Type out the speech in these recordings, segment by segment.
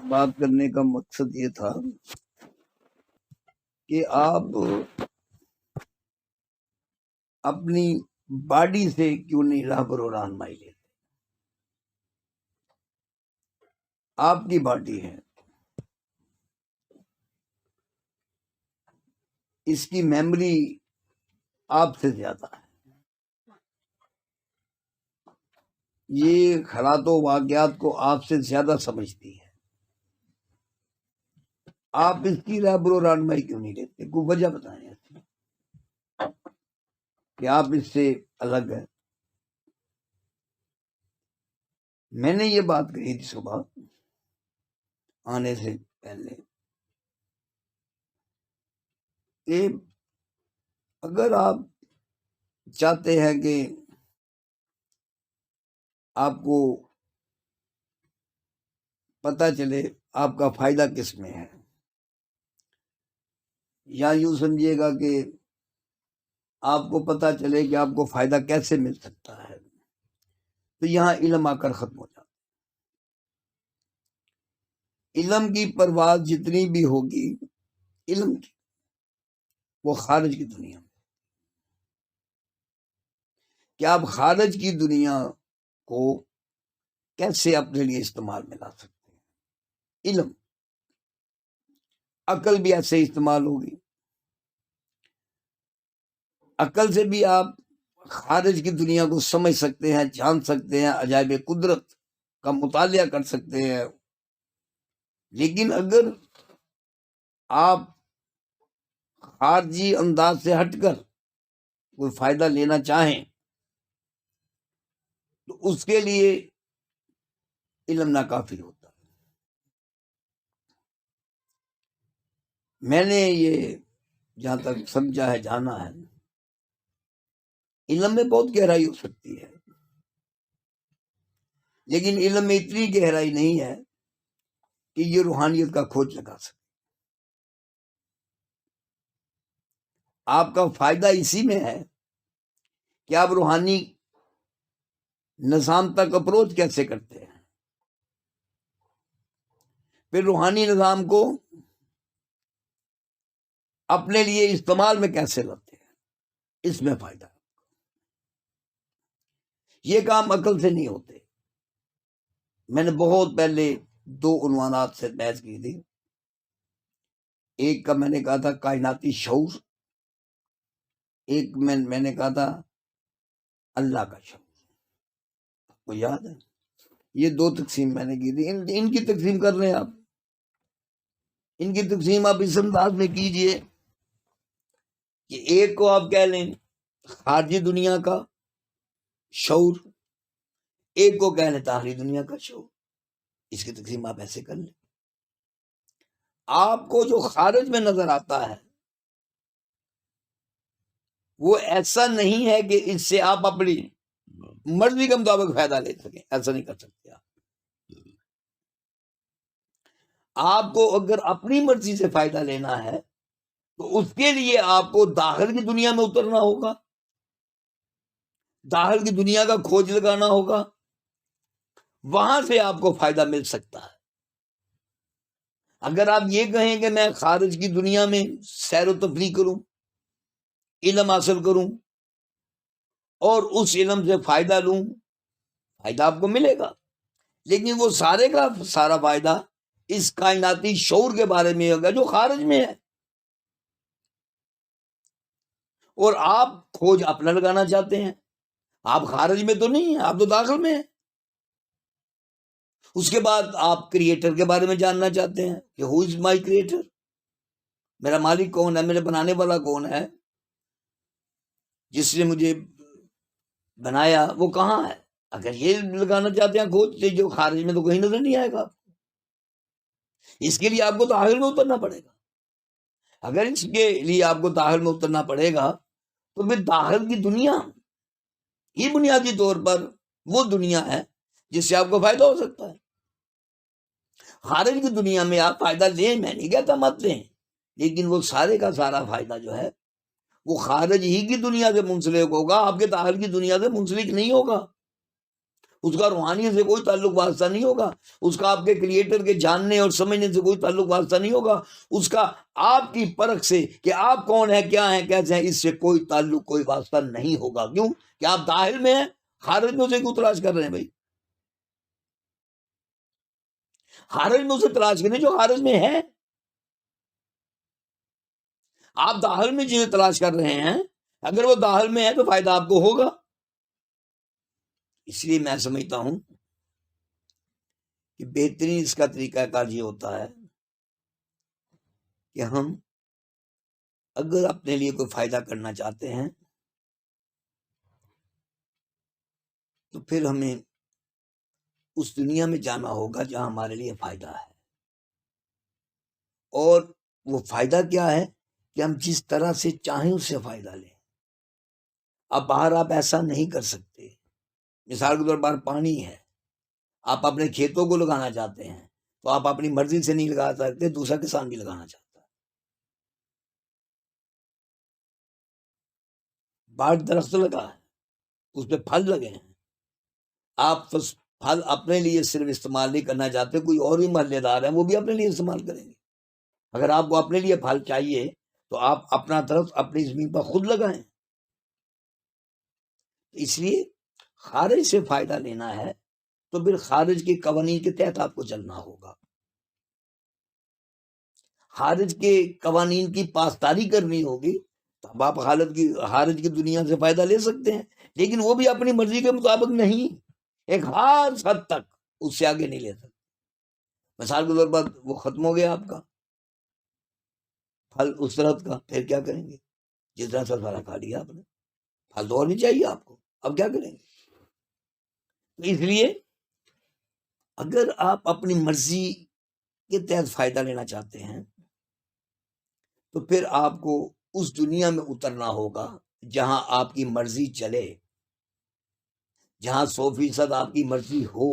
بات کرنے کا مقصد یہ تھا کہ آپ اپنی باڈی سے کیوں نہیں رہبر و رہنمائی لیتے. آپ کی باڈی ہے، اس کی میموری آپ سے زیادہ ہے. یہ حالات و واقعات کو آپ سے زیادہ سمجھتی ہے. آپ اس کی رہبر و رہنمائی کیوں نہیں لیتے؟ کوئی وجہ بتائیں ایسی کہ آپ اس سے الگ ہیں. میں نے یہ بات کہی تھی صبح آنے سے پہلے کہ اگر آپ چاہتے ہیں کہ آپ کو پتہ چلے آپ کا فائدہ کس میں ہے، یا یوں سمجھیے گا کہ آپ کو پتہ چلے کہ آپ کو فائدہ کیسے مل سکتا ہے، تو یہاں علم آ کر ختم ہو جاتا. علم کی پرواز جتنی بھی ہوگی علم کی، وہ خارج کی دنیا میں. کہ آپ خارج کی دنیا کو کیسے اپنے لیے استعمال میں لا سکتے ہیں. علم، عقل بھی ایسے استعمال ہوگی. عقل سے بھی آپ خارج کی دنیا کو سمجھ سکتے ہیں، جان سکتے ہیں، عجائب قدرت کا مطالعہ کر سکتے ہیں. لیکن اگر آپ خارجی انداز سے ہٹ کر کوئی فائدہ لینا چاہیں تو اس کے لیے علم ناکافی ہوتا ہے. میں نے یہ جہاں تک سمجھا ہے، جانا ہے، علم میں بہت گہرائی ہو سکتی ہے، لیکن علم میں اتنی گہرائی نہیں ہے کہ یہ روحانیت کا کھوج لگا سکے. آپ کا فائدہ اسی میں ہے کہ آپ روحانی نظام تک اپروچ کیسے کرتے ہیں، پھر روحانی نظام کو اپنے لیے استعمال میں کیسے لاتے ہیں، اس میں فائدہ. یہ کام عقل سے نہیں ہوتے. میں نے بہت پہلے 2 عنوانات سے بحث کی تھی. ایک کا میں نے کہا تھا کائناتی شعور، ایک میں نے کہا تھا اللہ کا شعور. آپ کو یاد ہے؟ یہ 2 تقسیم میں نے کی تھی. ان کی تقسیم کر رہے ہیں آپ. ان کی تقسیم آپ اس انداز میں کیجئے کہ ایک کو آپ کہہ لیں خارجی دنیا کا شعور، ایک کو کہہ لیں داخلی دنیا کا شعور. اس کی تقسیم آپ ایسے کر لیں. آپ کو جو خارج میں نظر آتا ہے وہ ایسا نہیں ہے کہ اس سے آپ اپنی مرضی کے مطابق فائدہ لے سکیں. ایسا نہیں کر سکتے. آپ کو اگر اپنی مرضی سے فائدہ لینا ہے تو اس کے لیے آپ کو داخل کی دنیا میں اترنا ہوگا، داخل کی دنیا کا کھوج لگانا ہوگا. وہاں سے آپ کو فائدہ مل سکتا ہے. اگر آپ یہ کہیں کہ میں خارج کی دنیا میں سیر و تفریح کروں، علم حاصل کروں اور اس علم سے فائدہ لوں، فائدہ آپ کو ملے گا، لیکن وہ سارے کا سارا فائدہ اس کائناتی شعور کے بارے میں ہوگا جو خارج میں ہے. اور آپ کھوج اپنا لگانا چاہتے ہیں. آپ خارج میں تو نہیں ہیں، آپ تو داخل میں ہیں. اس کے بعد آپ کریٹر کے بارے میں جاننا چاہتے ہیں کہ ہو از مائی کریٹر، میرا مالک کون ہے، میرے بنانے والا کون ہے، جس نے مجھے بنایا وہ کہاں ہے. اگر یہ لگانا چاہتے ہیں کھوج جو خارج میں، تو کہیں نظر نہیں آئے گا. اس کے لیے آپ کو داخل میں اترنا پڑے گا. اگر اس کے لیے آپ کو داخل میں اترنا پڑے گا تو پھر داخل کی دنیا ہی بنیادی طور پر وہ دنیا ہے جس سے آپ کو فائدہ ہو سکتا ہے. خارج کی دنیا میں آپ فائدہ لیں، میں نہیں کہتا مت لیں، لیکن وہ سارے کا سارا فائدہ جو ہے وہ خارج ہی کی دنیا سے منسلک ہوگا، آپ کے داخل کی دنیا سے منسلک نہیں ہوگا. اس کا روحانیت سے کوئی تعلق واسطہ نہیں ہوگا، اس کا آپ کے کریٹر کے جاننے اور سمجھنے سے کوئی تعلق واسطہ نہیں ہوگا، اس کا آپ کی پرکھ سے کہ آپ کون ہیں، کیا ہیں، کیسے ہیں، اس سے کوئی تعلق، کوئی واسطہ نہیں ہوگا۔ کیوں کہ آپ داخل میں ہیں، خارج میں اسے کیوں تلاش کر رہے ہیں بھائی؟ خارج میں اسے تلاش کریں جو خارج میں ہے، آپ داخل میں چیزیں تلاش کر رہے ہیں، اگر وہ داخل میں ہے تو فائدہ آپ کو ہوگا۔ اس لیے میں سمجھتا ہوں کہ بہترین اس کا طریقہ کار یہ ہوتا ہے کہ ہم اگر اپنے لیے کوئی فائدہ کرنا چاہتے ہیں تو پھر ہمیں اس دنیا میں جانا ہوگا جہاں ہمارے لیے فائدہ ہے، اور وہ فائدہ کیا ہے کہ ہم جس طرح سے چاہیں اس سے فائدہ لیں۔ اب باہر آپ ایسا نہیں کر سکتے، مثال کے طور پر پانی ہے، آپ اپنے کھیتوں کو لگانا چاہتے ہیں تو آپ اپنی مرضی سے نہیں لگا سکتے، دوسرا کسان بھی لگانا چاہتا ہے۔ باہر درخت لگا ہے، اس پہ پھل لگے ہیں، آپ پھل اپنے لیے صرف استعمال نہیں کرنا چاہتے، کوئی اور بھی محلے دار ہیں وہ بھی اپنے لیے استعمال کریں گے۔ اگر آپ کو اپنے لیے پھل چاہیے تو آپ اپنا درخت اپنی زمین پر خود لگائیں۔ اس لیے خارج سے فائدہ لینا ہے تو پھر خارج کے قوانین کے تحت آپ کو چلنا ہوگا، خارج کے قوانین کی پاسداری کرنی ہوگی، تب آپ خارج کی دنیا سے فائدہ لے سکتے ہیں، لیکن وہ بھی اپنی مرضی کے مطابق نہیں، ایک خاص حد تک، اس سے آگے نہیں لے سکتے۔ مثال کے طور پر وہ ختم ہو گیا آپ کا پھل اس درخت کا، پھر کیا کریں گے؟ جس طرح سے سارا کھا لیا آپ نے، پھل تو اور نہیں چاہیے آپ کو، اب کیا کریں گے؟ اس لیے اگر آپ اپنی مرضی کے تحت فائدہ لینا چاہتے ہیں تو پھر آپ کو اس دنیا میں اترنا ہوگا جہاں آپ کی مرضی چلے، جہاں 100% آپ کی مرضی ہو،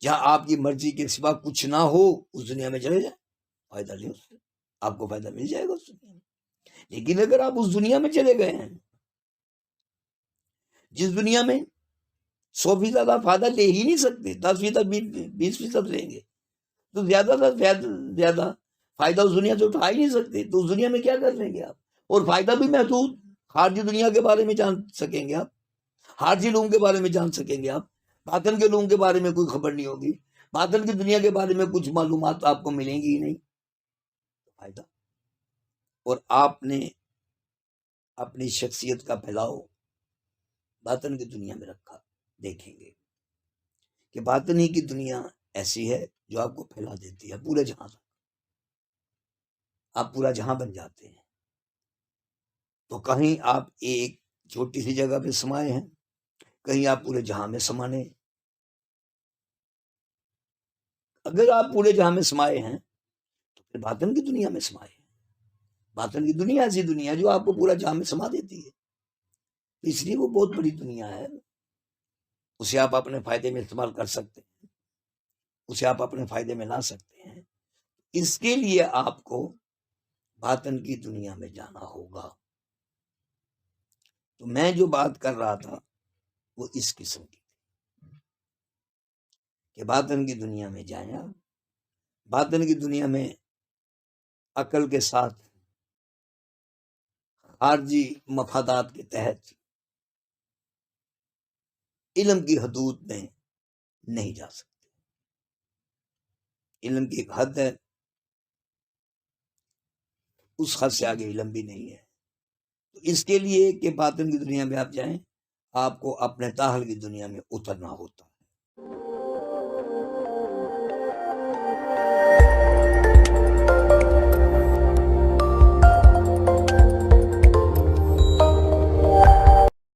جہاں آپ کی مرضی کے سوا کچھ نہ ہو، اس دنیا میں چلے جائیں، فائدہ لیں، اس سے آپ کو فائدہ مل جائے گا اس دنیا میں۔ لیکن اگر آپ اس دنیا میں چلے گئے ہیں جس دنیا میں 100% آپ فائدہ لے ہی نہیں سکتے، 10%، 20% لیں گے تو زیادہ سے زیادہ فائدہ اس دنیا سے اٹھا ہی نہیں سکتے، تو اس دنیا میں کیا کر لیں گے آپ؟ اور فائدہ بھی محدود، خارجی دنیا کے بارے میں جان سکیں گے آپ، خارجی لوگوں کے بارے میں جان سکیں گے آپ، باطن کے لوگوں کے بارے میں کوئی خبر نہیں ہوگی، باطن کی دنیا کے بارے میں کچھ معلومات آپ کو ملیں گی ہی نہیں، فائدہ۔ اور آپ نے اپنی شخصیت کا پھیلاؤ باطن کی دنیا میں رکھا، دیکھیں گے کہ باطن ہی کی دنیا ایسی ہے جو آپ کو پھیلا دیتی ہے پورے جہاں تک، آپ پورا جہاں بن جاتے ہیں۔ تو کہیں آپ ایک چھوٹی سی جگہ پہ سمائے ہیں، کہیں آپ پورے جہاں میں سمانے۔ اگر آپ پورے جہاں میں سمائے ہیں تو پھر باطن کی دنیا میں سمائے ہیں۔ باطن کی دنیا ایسی دنیا جو آپ کو پورا جہاں میں سما دیتی ہے، اس لیے وہ بہت بڑی دنیا ہے، اسے آپ اپنے فائدے میں استعمال کر سکتے ہیں، اسے آپ اپنے فائدے میں لا سکتے ہیں۔ اس کے لیے آپ کو باطن کی دنیا میں جانا ہوگا۔ تو میں جو بات کر رہا تھا وہ اس قسم کی تھی کہ باطن کی دنیا میں جائیں آپ، باطن کی دنیا میں عقل کے ساتھ خارجی مفادات کے تحت علم کی حدود میں نہیں جا سکتے۔ علم کی ایک حد ہے، اس حد سے آگے علم بھی نہیں ہے۔ تو اس کے لیے کہ باطن کی دنیا میں آپ جائیں، آپ کو اپنے داخل کی دنیا میں اترنا ہوتا ہے۔